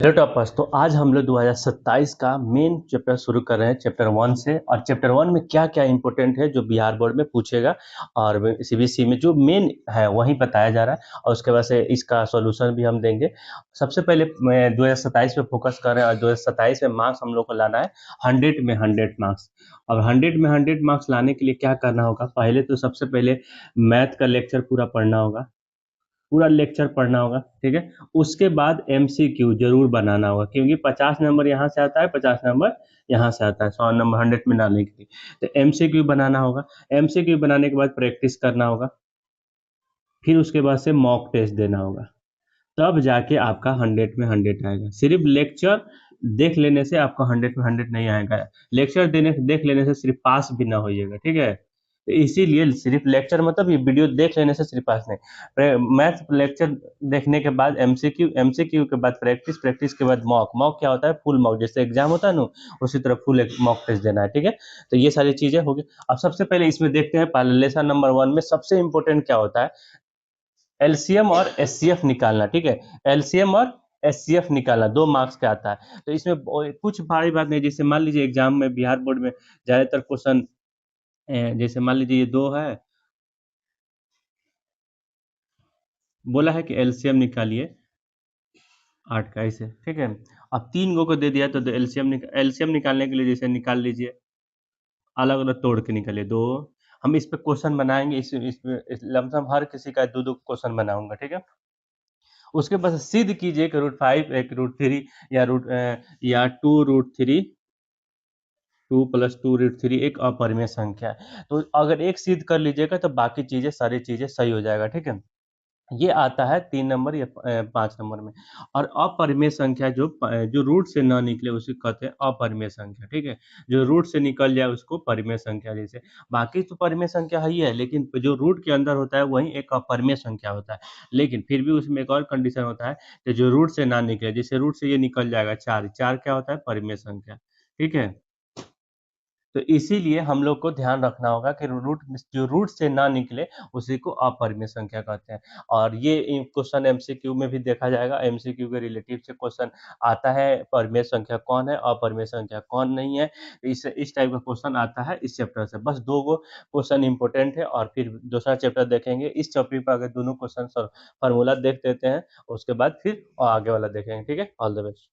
Hello toppers. तो आज हम लोग 2027 का मेन चैप्टर शुरू कर रहे हैं चैप्टर 1 से। और चैप्टर 1 में क्या क्या इंपॉर्टेंट है जो बिहार बोर्ड में पूछेगा और सीबीएसई में जो मेन है वही बताया जा रहा है, और उसके बाद से इसका सॉल्यूशन भी हम देंगे। सबसे पहले 2027 पे फोकस कर रहे हैं, और 2027 में मार्क्स हम लोग को लाना है 100 में 100 मार्क्स। अब 100 में 100 मार्क्स लाने के लिए क्या करना होगा? पहले तो सबसे पहले मैथ का लेक्चर पूरा पढ़ना होगा, पूरा लेक्चर पढ़ना होगा, ठीक है। उसके बाद एमसीक्यू जरूर बनाना होगा, क्योंकि 50 नंबर यहाँ से आता है, 50 नंबर यहाँ से आता है 100 नंबर 100 में डालने के लिए। तो एमसीक्यू बनाना होगा। एमसीक्यू बनाने के बाद प्रैक्टिस करना होगा, फिर उसके बाद से मॉक टेस्ट देना होगा। तब जाके आपका 100 में 100 आएगा। सिर्फ लेक्चर देख लेने से आपका 100 में 100 नहीं आएगा। लेक्चर देख लेने से सिर्फ पास भी ना होइएगा, ठीक है। तो इसीलिए सिर्फ लेक्चर मतलब ये वीडियो देख लेने से सिर्फ पास नहीं। मैथ लेक्चर देखने के बाद एमसीक्यू, एमसीक्यू के बाद प्रैक्टिस, प्रैक्टिस के बाद मॉक। मॉक क्या होता है? फुल मॉक, जैसे एग्जाम होता है ना, उसी तरह फुल एक मॉक टेस्ट देना है, ठीक है। तो ये सारी चीजें होगी। अब सबसे पहले इसमें देखते हैं, पहले लेसन नंबर 1 में सबसे इंपॉर्टेंट क्या होता है? एलसीएम और एचसीएफ निकालना, ठीक है। एलसीएम और एचसीएफ निकालना 2 मार्क्स का आता है। तो इसमें कुछ भारी बात नहीं। जैसे मान लीजिए एग्जाम में बिहार बोर्ड में ज्यादातर क्वेश्चन, जैसे मान लीजिए ये 2 है, बोला है कि एलसीएम निकालिए 8 का, ऐसे, ठीक है। अब 3 गो को दे दिया तो एलसीएम निकालने के लिए जैसे निकाल लीजिए, अलग अलग तोड़ के निकालिए दो। हम इस पे क्वेश्चन बनाएंगे, इस लमसम हर किसी का दो दो क्वेश्चन बनाऊंगा, ठीक है। उसके बाद सिद्ध कीजिए कि √5 एक √3 या या 2√3, 2 + 2√3 एक अपरिमेय संख्या है। तो अगर एक सिद्ध कर लीजिएगा तो बाकी चीजें, सारी चीजें सही हो जाएगा, ठीक है। ये आता है 3 नंबर या 5 नंबर में। और अपरिमेय संख्या जो रूट से ना निकले उसे कहते हैं अपरिमेय संख्या, ठीक है। जो रूट से निकल जाए उसको परिमेय संख्या। जैसे बाकी तो परिमेय संख्या ही है, लेकिन जो रूट के अंदर होता है वही एक अपरिमेय संख्या होता है। लेकिन फिर भी उसमें एक और कंडीशन होता है कि जो रूट से ना निकले, जैसे रूट से ये निकल जाएगा 4, 4 क्या होता है? परिमेय संख्या, ठीक है। तो इसीलिए हम लोग को ध्यान रखना होगा कि रूट से ना निकले उसी को अपरिमेय संख्या कहते हैं। और ये क्वेश्चन एमसीक्यू में भी देखा जाएगा। एमसीक्यू के रिलेटिव से क्वेश्चन आता है, परिमेय संख्या कौन है, अपरिमेय संख्या कौन नहीं है। इस टाइप का क्वेश्चन आता है इस चैप्टर से। बस 2 गो क्वेश्चन इंपॉर्टेंट है, और फिर दूसरा चैप्टर देखेंगे। इस टॉपिक पर अगर दोनों क्वेश्चन फॉर्मूला देख देते हैं, उसके बाद फिर आगे वाला देखेंगे, ठीक है। All the best.